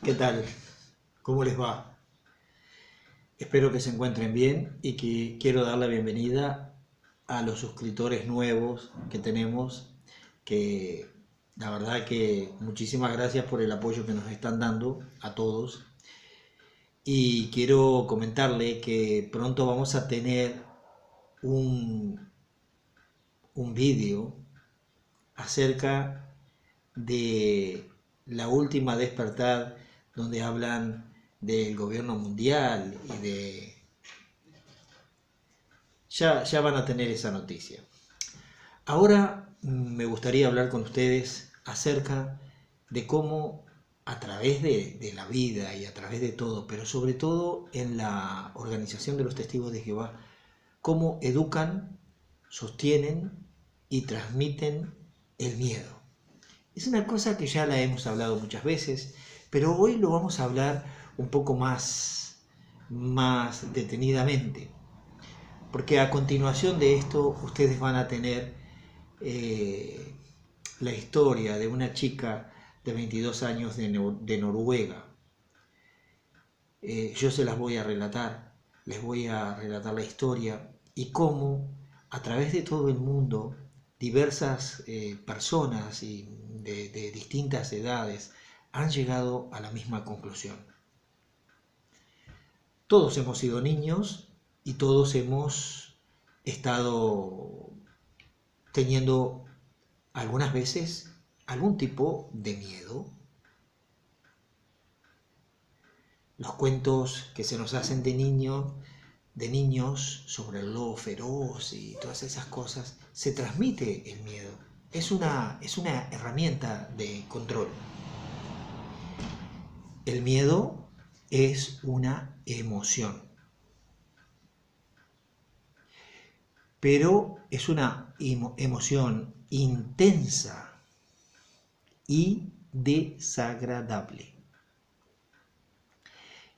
¿Qué tal? ¿Cómo les va? Espero que se encuentren bien y que quiero dar la bienvenida a los suscriptores nuevos que tenemos, que la verdad que muchísimas gracias por el apoyo que nos están dando a todos. Y quiero comentarle que pronto vamos a tener un, un vídeo acerca de la última despertar, donde hablan del gobierno mundial y de... Ya van a tener esa noticia. Ahora me gustaría hablar con ustedes acerca de cómo a través de la vida y a través de todo, pero sobre todo en la organización de los testigos de Jehová, cómo educan, sostienen y transmiten el miedo. Es una cosa que ya la hemos hablado muchas veces, pero hoy lo vamos a hablar un poco más detenidamente, porque a continuación de esto ustedes van a tener eh, la historia de una chica de 22 años de Noruega. Yo se las voy a relatar, les voy a relatar la historia y cómo a través de todo el mundo diversas personas y de distintas edades han llegado a la misma conclusión. Todos hemos sido niños y todos hemos estado teniendo algunas veces algún tipo de miedo. Los cuentos que se nos hacen de niños sobre el lobo feroz y todas esas cosas, se transmite el miedo. Es una herramienta de control. El miedo es una emoción, pero es una emoción intensa y desagradable.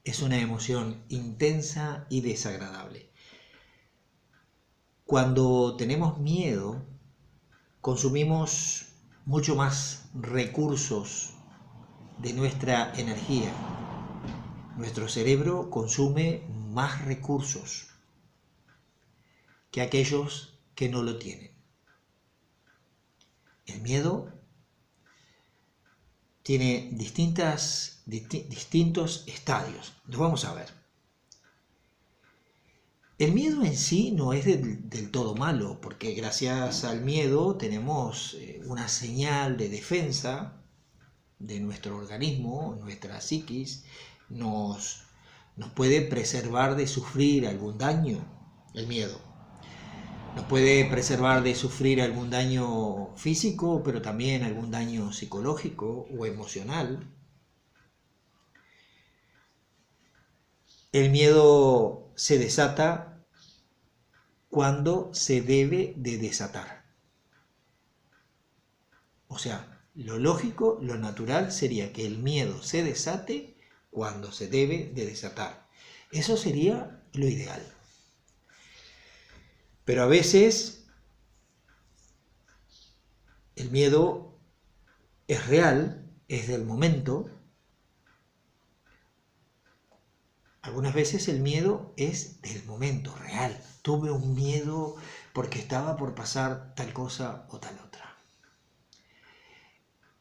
Es una emoción intensa y desagradable. Cuando tenemos miedo, consumimos mucho más recursos de nuestra energía. Nuestro cerebro consume más recursos que aquellos que no lo tienen. El miedo tiene distintos estadios. Los vamos a ver. El miedo en sí no es del todo malo, porque gracias al miedo tenemos una señal de defensa de nuestro organismo, nuestra psiquis, nos puede preservar de sufrir algún daño, el miedo. Nos puede preservar de sufrir algún daño físico, pero también algún daño psicológico o emocional. El miedo se desata cuando se debe de desatar. O sea, lo lógico, lo natural sería que el miedo se desate cuando se debe de desatar. Eso sería lo ideal. Pero a veces el miedo es real, es del momento. Algunas veces el miedo es del momento real. Tuve un miedo porque estaba por pasar tal cosa o tal otra.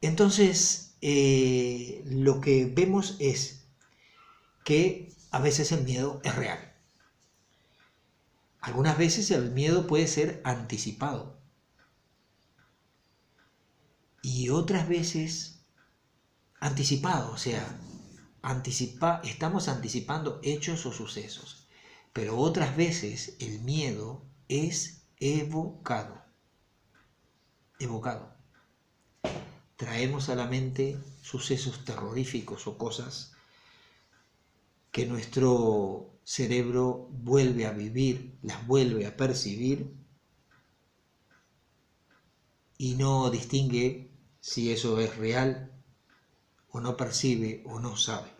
Entonces, lo que vemos es que a veces el miedo es real. Algunas veces el miedo puede ser anticipado. Y otras veces anticipado, o sea, estamos anticipando hechos o sucesos. Pero otras veces el miedo es evocado. Traemos a la mente sucesos terroríficos o cosas que nuestro cerebro vuelve a vivir, las vuelve a percibir y no distingue si eso es real o no percibe o no sabe.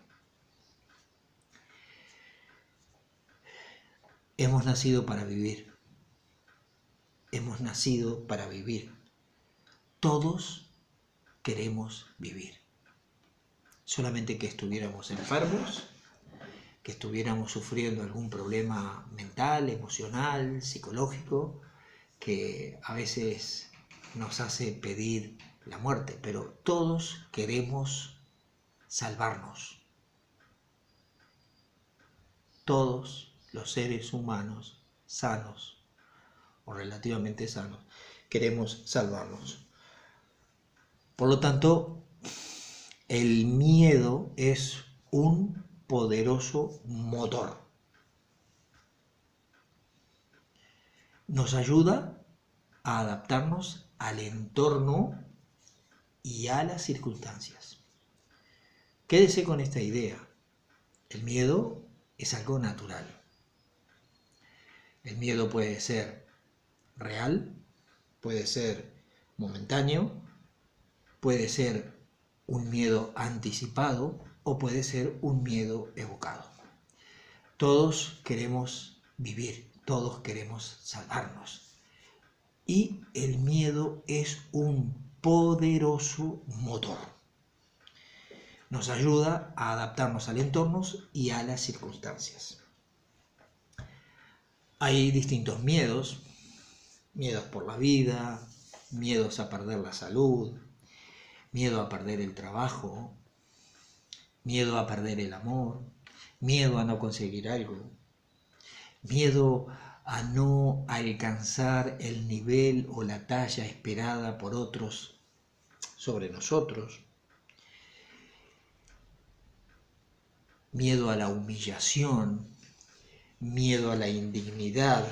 Hemos nacido para vivir. Hemos nacido para vivir. Todos queremos vivir. solamente que estuviéramos enfermos, que estuviéramos sufriendo algún problema mental, emocional, psicológico, que a veces nos hace pedir la muerte, pero todos queremos salvarnos. Todos los seres humanos sanos o relativamente sanos queremos salvarnos. Por lo tanto, el miedo es un poderoso motor. Nos ayuda a adaptarnos al entorno y a las circunstancias. Quédese con esta idea. El miedo es algo natural. El miedo puede ser real, puede ser momentáneo, puede ser un miedo anticipado o puede ser un miedo evocado. Todos queremos vivir, todos queremos salvarnos. Y el miedo es un poderoso motor. Nos ayuda a adaptarnos al entorno y a las circunstancias. Hay distintos miedos, miedos por la vida, miedos a perder la salud, miedo a perder el trabajo, miedo a perder el amor, miedo a no conseguir algo, miedo a no alcanzar el nivel o la talla esperada por otros sobre nosotros, miedo a la humillación, miedo a la indignidad,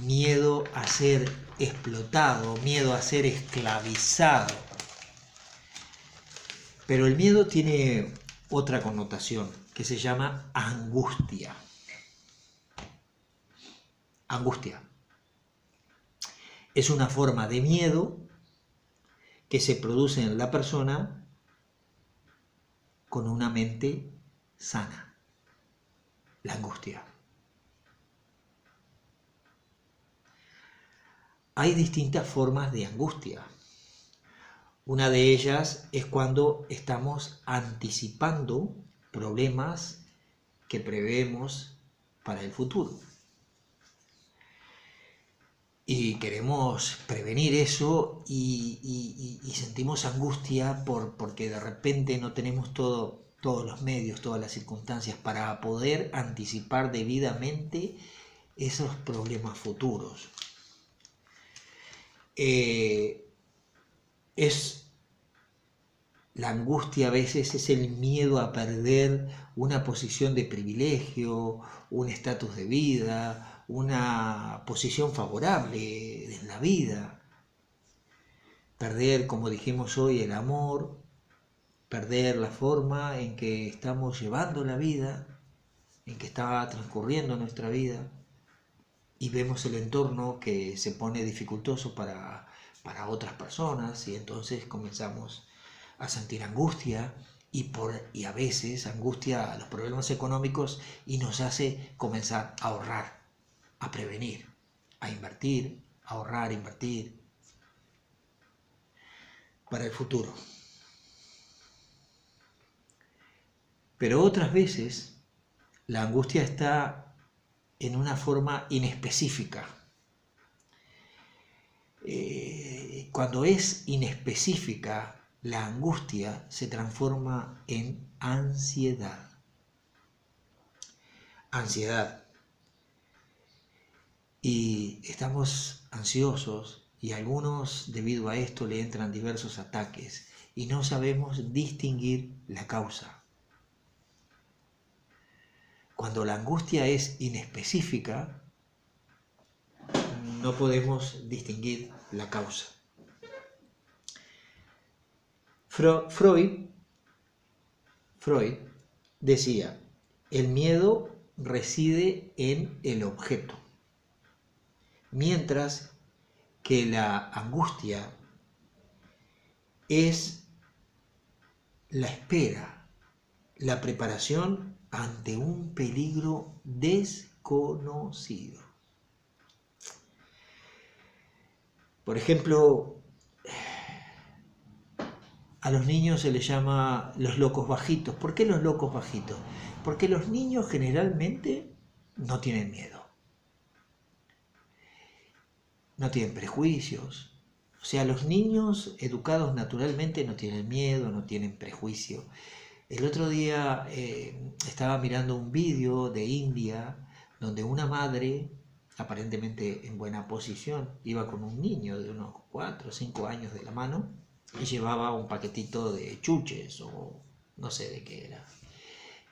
miedo a ser explotado, miedo a ser esclavizado. Pero el miedo tiene otra connotación que se llama angustia. Angustia. Es una forma de miedo que se produce en la persona con una mente sana. La angustia. Hay distintas formas de angustia. Una de ellas es cuando estamos anticipando problemas que prevemos para el futuro. Y queremos prevenir eso y sentimos angustia porque de repente no tenemos todos los medios, todas las circunstancias para poder anticipar debidamente esos problemas futuros. La angustia a veces es el miedo a perder una posición de privilegio, un estatus de vida, una posición favorable en la vida. Perder, como dijimos hoy, el amor, perder la forma en que estamos llevando la vida, en que está transcurriendo nuestra vida, y vemos el entorno que se pone dificultoso para otras personas, y entonces comenzamos a sentir angustia y a veces angustia a los problemas económicos y nos hace comenzar a ahorrar, a prevenir, a invertir, a ahorrar, invertir para el futuro. Pero otras veces la angustia está en una forma inespecífica. Cuando es inespecífica, la angustia se transforma en ansiedad. Ansiedad. Y estamos ansiosos y algunos debido a esto le entran diversos ataques y no sabemos distinguir la causa. Cuando la angustia es inespecífica, no podemos distinguir la causa. Freud decía, el miedo reside en el objeto, mientras que la angustia es la espera, la preparación ante un peligro desconocido. Por ejemplo, a los niños se les llama los locos bajitos. ¿Por qué los locos bajitos? Porque los niños generalmente no tienen miedo, no tienen prejuicios. O sea, los niños educados naturalmente no tienen miedo, no tienen prejuicio. El otro día estaba mirando un vídeo de India donde una madre, aparentemente en buena posición, iba con un niño de unos 4 o 5 años de la mano y llevaba un paquetito de chuches o no sé de qué era.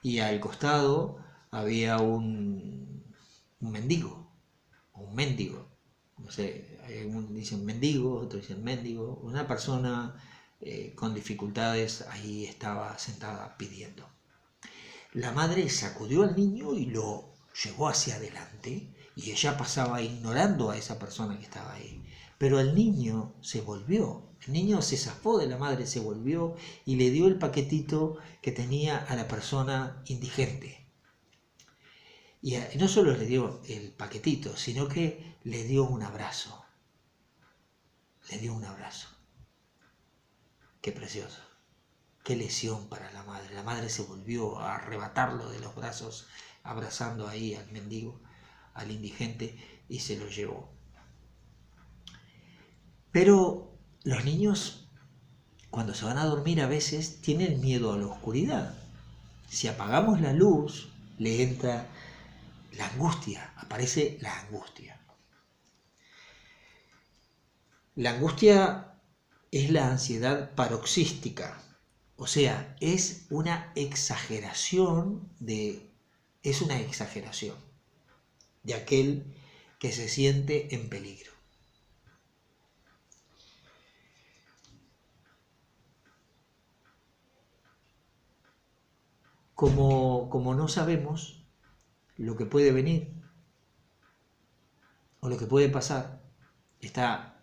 Y al costado había un mendigo, o un mendigo, no sé, dicen mendigo, otros dicen mendigo, una persona con dificultades ahí estaba sentada pidiendo. La madre sacudió al niño y lo llevó hacia adelante y ella pasaba ignorando a esa persona que estaba ahí. Pero el niño se volvió, el niño se zafó de la madre, se volvió y le dio el paquetito que tenía a la persona indigente. Y no solo le dio el paquetito, sino que le dio un abrazo. Le dio un abrazo. Qué precioso. Qué lesión para la madre. La madre se volvió a arrebatarlo de los brazos, abrazando ahí al mendigo, al indigente, y se lo llevó. Pero los niños, cuando se van a dormir, a veces tienen miedo a la oscuridad. Si apagamos la luz, le entra la angustia, aparece la angustia. La angustia es la ansiedad paroxística, o sea, es una exageración de aquel que se siente en peligro. Como no sabemos lo que puede venir o lo que puede pasar, esta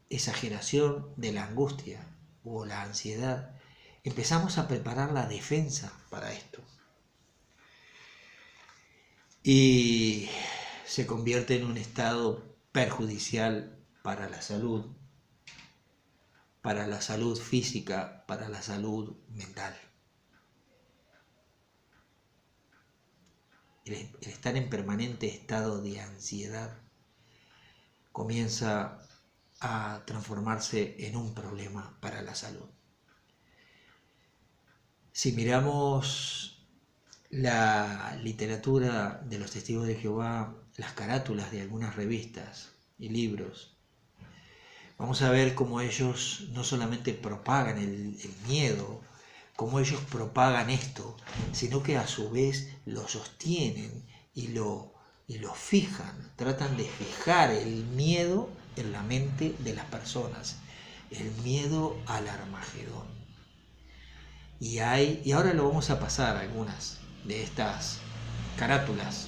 exageración de la angustia o la ansiedad, empezamos a preparar la defensa para esto. Y se convierte en un estado perjudicial para la salud física, para la salud mental. El estar en permanente estado de ansiedad comienza a transformarse en un problema para la salud. Si miramos la literatura de los testigos de Jehová, las carátulas de algunas revistas y libros, vamos a ver cómo ellos no solamente propagan el miedo, cómo ellos propagan esto, sino que a su vez lo sostienen y lo fijan, tratan de fijar el miedo en la mente de las personas, el miedo al Armagedón. Y ahora lo vamos a pasar algunas de estas carátulas.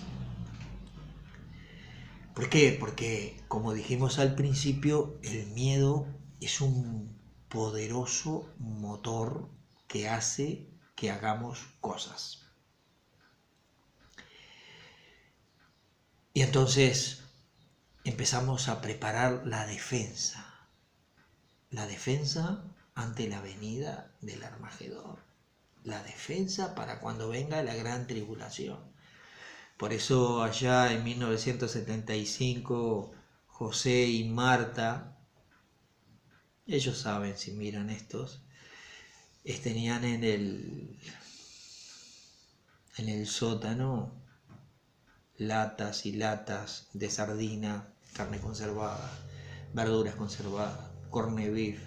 ¿Por qué? Porque, como dijimos al principio, el miedo es un poderoso motor que hace que hagamos cosas. Y entonces empezamos a preparar la defensa ante la venida del Armagedón, la defensa para cuando venga la gran tribulación. Por eso allá en 1975, José y Marta, ellos saben si miran estos, tenían en el sótano latas y latas de sardina, carne conservada, verduras conservadas, corned beef,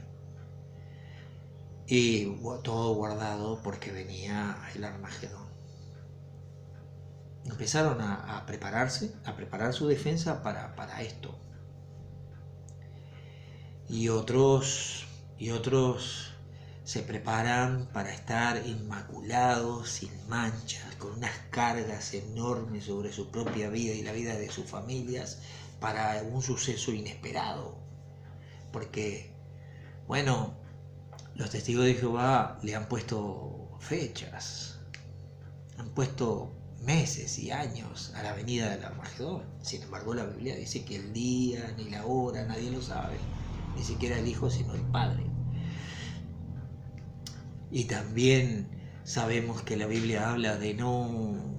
y todo guardado porque venía el Armagedón. Empezaron a prepararse, a preparar su defensa para esto. Y otros se preparan para estar inmaculados, sin manchas, con unas cargas enormes sobre su propia vida y la vida de sus familias para un suceso inesperado. Porque, bueno, los testigos de Jehová le han puesto fechas, han puesto meses y años a la venida del Armagedón. Sin embargo, la Biblia dice que el día ni la hora nadie lo sabe, ni siquiera el Hijo, sino el Padre. Y también sabemos que la Biblia habla de no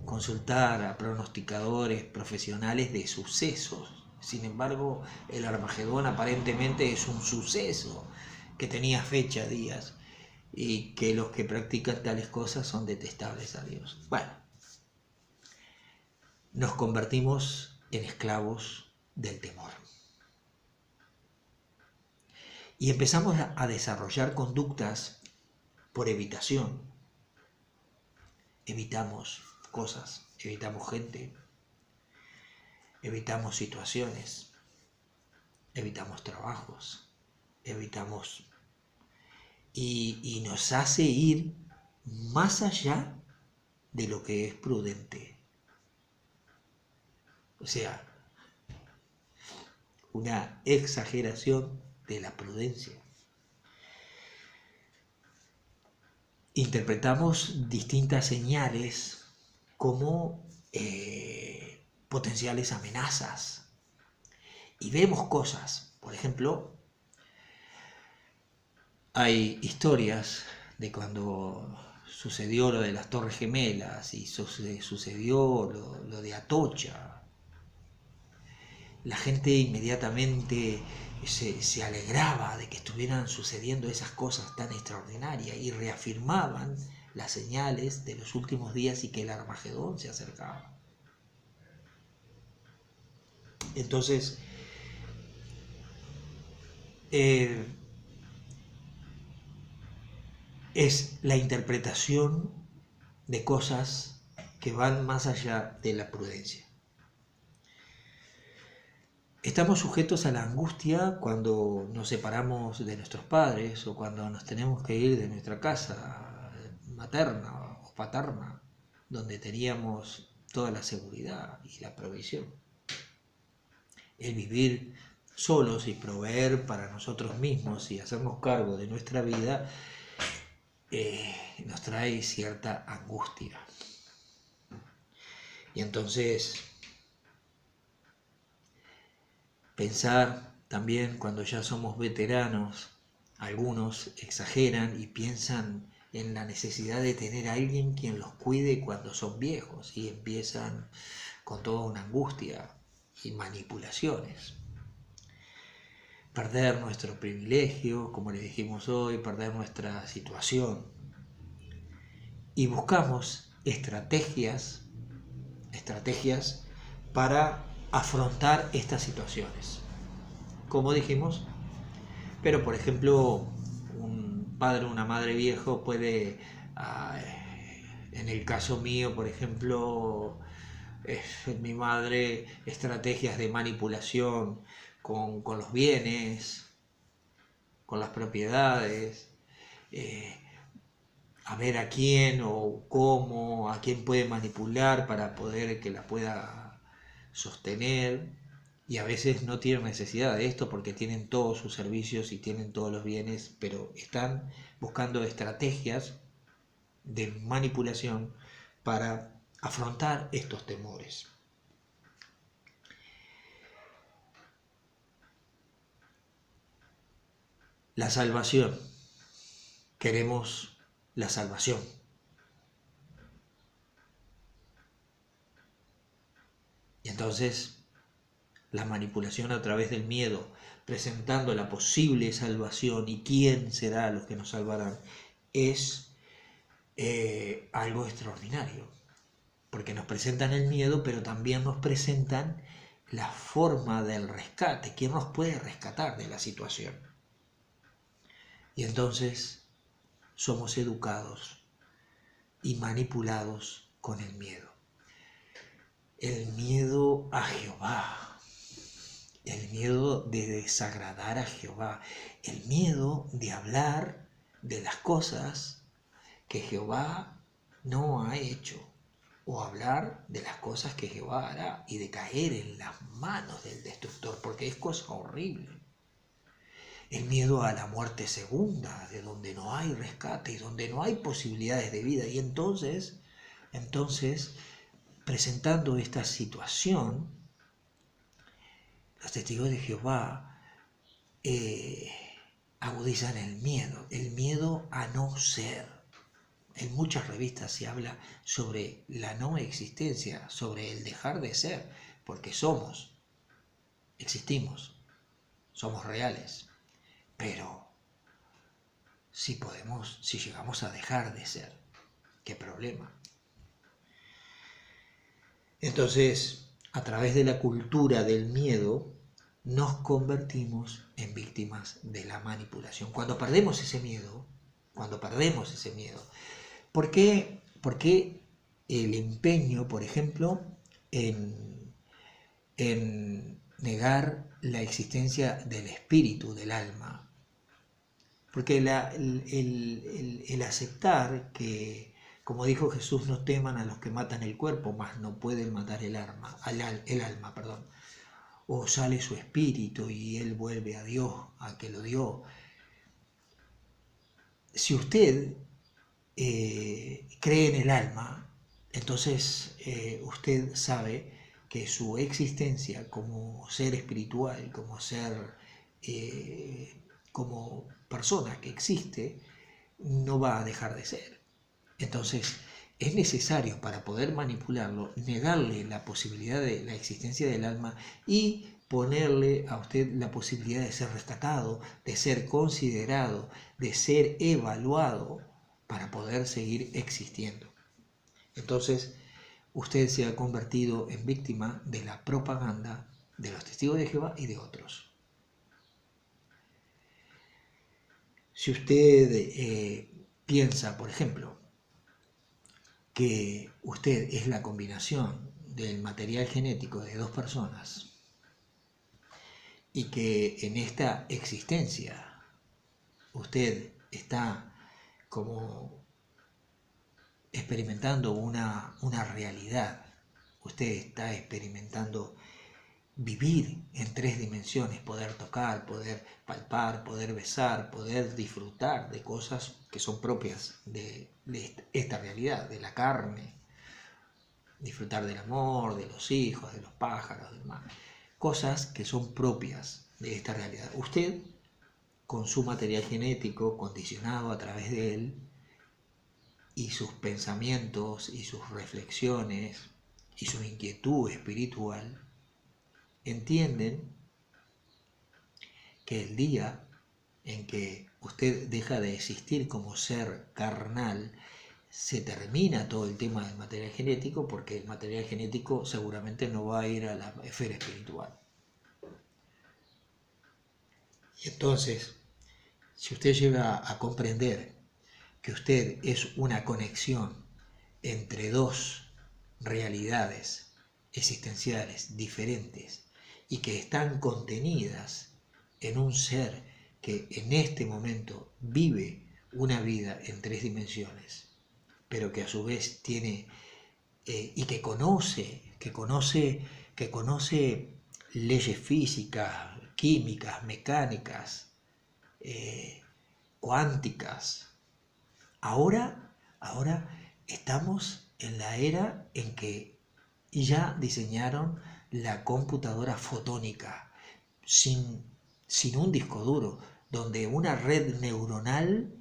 consultar a pronosticadores profesionales de sucesos. Sin embargo, el Armagedón aparentemente es un suceso que tenía fecha, días, y que los que practican tales cosas son detestables a Dios. Bueno, nos convertimos en esclavos del temor. Y empezamos a desarrollar conductas por evitación. Evitamos cosas, evitamos gente, evitamos situaciones, evitamos trabajos, evitamos... Y nos hace ir más allá de lo que es prudente. O sea, una exageración de la prudencia. Interpretamos distintas señales como potenciales amenazas y vemos cosas. Por ejemplo, hay historias de cuando sucedió lo de las Torres Gemelas y sucedió lo de Atocha. La gente inmediatamente se alegraba de que estuvieran sucediendo esas cosas tan extraordinarias y reafirmaban las señales de los últimos días y que el Armagedón se acercaba. Entonces, es la interpretación de cosas que van más allá de la prudencia. Estamos sujetos a la angustia cuando nos separamos de nuestros padres o cuando nos tenemos que ir de nuestra casa materna o paterna, donde teníamos toda la seguridad y la provisión. El vivir solos y proveer para nosotros mismos y hacernos cargo de nuestra vida nos trae cierta angustia. Y entonces pensar también cuando ya somos veteranos, algunos exageran y piensan en la necesidad de tener a alguien quien los cuide cuando son viejos y empiezan con toda una angustia y manipulaciones. Perder nuestro privilegio, como le dijimos hoy, perder nuestra situación. Y buscamos estrategias para afrontar estas situaciones. Como dijimos, pero por ejemplo, un padre o una madre viejo puede, en el caso mío, por ejemplo, mi madre, estrategias de manipulación con los bienes, con las propiedades, a ver a quién o cómo, a quién puede manipular para poder que la pueda sostener. Y a veces no tienen necesidad de esto porque tienen todos sus servicios y tienen todos los bienes, pero están buscando estrategias de manipulación para afrontar estos temores. La salvación. Queremos la salvación. Y entonces la manipulación a través del miedo, presentando la posible salvación y quién será los que nos salvarán, es algo extraordinario. Porque nos presentan el miedo, pero también nos presentan la forma del rescate, quién nos puede rescatar de la situación. Y entonces somos educados y manipulados con el miedo. El miedo a Jehová, el miedo de desagradar a Jehová, el miedo de hablar de las cosas que Jehová no ha hecho, o hablar de las cosas que Jehová hará y de caer en las manos del destructor, porque es cosa horrible. El miedo a la muerte segunda, de donde no hay rescate y donde no hay posibilidades de vida. Y entonces presentando esta situación, los testigos de Jehová agudizan el miedo a no ser. En muchas revistas se habla sobre la no existencia, sobre el dejar de ser, porque existimos, somos reales, pero si llegamos a dejar de ser, ¿qué problema? Entonces, a través de la cultura del miedo, nos convertimos en víctimas de la manipulación. Cuando perdemos ese miedo, ¿por qué el empeño, por ejemplo, en negar la existencia del espíritu, del alma? Porque el aceptar que, como dijo Jesús, no teman a los que matan el cuerpo, mas no pueden matar el alma, perdón. O sale su espíritu y él vuelve a Dios, a que lo dio. Si usted cree en el alma, entonces usted sabe que su existencia como ser espiritual, como ser, como persona que existe, no va a dejar de ser. Entonces es necesario, para poder manipularlo, negarle la posibilidad de la existencia del alma y ponerle a usted la posibilidad de ser rescatado, de ser considerado, de ser evaluado para poder seguir existiendo. Entonces, usted se ha convertido en víctima de la propaganda de los testigos de Jehová y de otros. Si usted piensa, por ejemplo, que usted es la combinación del material genético de dos personas y que en esta existencia usted está como experimentando una realidad, usted está experimentando vivir en 3 dimensiones, poder tocar, poder palpar, poder besar, poder disfrutar de cosas que son propias de esta realidad, de la carne, disfrutar del amor, de los hijos, de los pájaros, del mar, cosas que son propias de esta realidad. Usted, con su material genético condicionado a través de él, y sus pensamientos y sus reflexiones y su inquietud espiritual, entienden que el día en que usted deja de existir como ser carnal, se termina todo el tema del material genético, porque el material genético seguramente no va a ir a la esfera espiritual. Y entonces, si usted llega a comprender que usted es una conexión entre dos realidades existenciales diferentes y que están contenidas en un ser que en este momento vive una vida en 3 dimensiones, pero que a su vez tiene y que conoce leyes físicas, químicas, mecánicas, cuánticas. Ahora estamos en la era en que ya diseñaron la computadora fotónica sin un disco duro, donde una red neuronal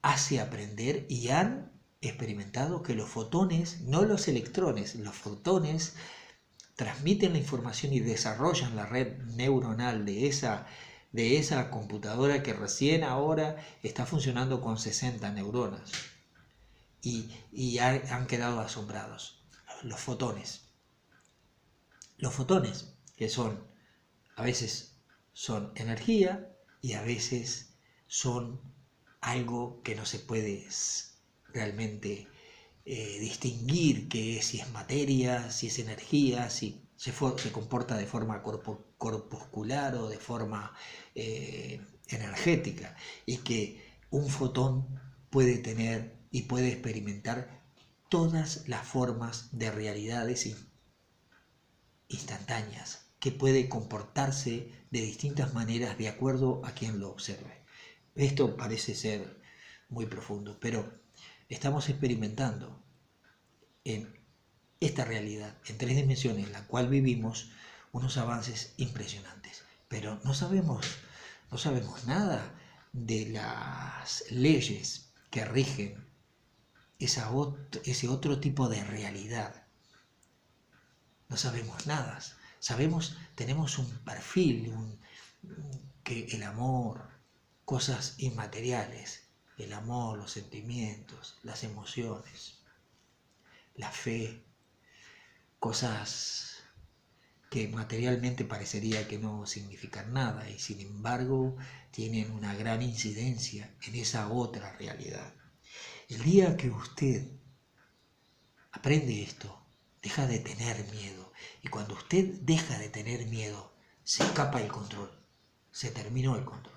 hace aprender, y han experimentado que los fotones, no los electrones, los fotones transmiten la información y desarrollan la red neuronal de esa computadora que recién ahora está funcionando con 60 neuronas. Y han quedado asombrados. Los fotones, que a veces son energía y a veces son algo que no se puede realmente distinguir si es materia, si es energía, si se comporta de forma corpuscular o de forma energética, y que un fotón puede tener y puede experimentar todas las formas de realidades instantáneas, que puede comportarse de distintas maneras de acuerdo a quien lo observe. Esto parece ser muy profundo, pero estamos experimentando en esta realidad, en 3 dimensiones en la cual vivimos, unos avances impresionantes. Pero no sabemos nada de las leyes que rigen ese otro tipo de realidad. No sabemos nada. Tenemos un perfil, que el amor, cosas inmateriales, el amor, los sentimientos, las emociones, la fe, cosas que materialmente parecería que no significan nada y sin embargo tienen una gran incidencia en esa otra realidad. El día que usted aprende esto, deja de tener miedo. Y cuando usted deja de tener miedo, se escapa el control. Se terminó el control.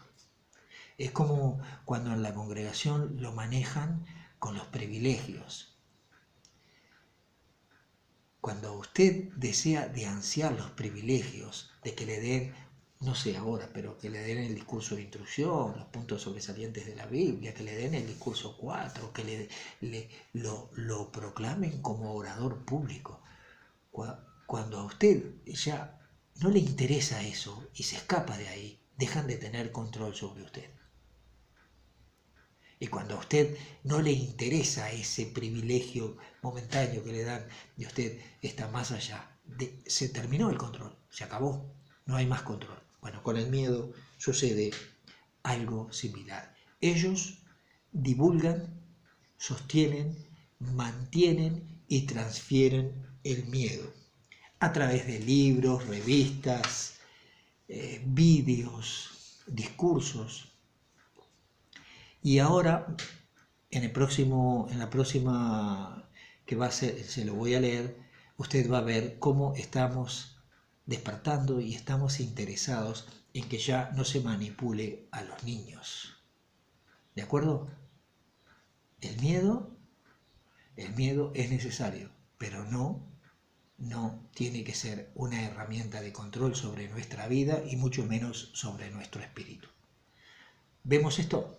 Es como cuando en la congregación lo manejan con los privilegios. Cuando usted desea de ansiar los privilegios, de que le den, no sé ahora, pero que le den el discurso de instrucción, los puntos sobresalientes de la Biblia, que le den el discurso 4, que lo proclamen como orador público. Cuando a usted ya no le interesa eso y se escapa de ahí, dejan de tener control sobre usted. Y cuando a usted no le interesa ese privilegio momentáneo que le dan y usted está más allá, se terminó el control, se acabó, no hay más control. Bueno, con el miedo sucede algo similar. Ellos divulgan, sostienen, mantienen y transfieren el miedo a través de libros, revistas, vídeos, discursos. Y ahora, en la próxima que va a ser, se lo voy a leer, usted va a ver cómo estamos despertando y estamos interesados en que ya no se manipule a los niños. ¿De acuerdo? El miedo es necesario, pero no tiene que ser una herramienta de control sobre nuestra vida y mucho menos sobre nuestro espíritu. ¿Vemos esto?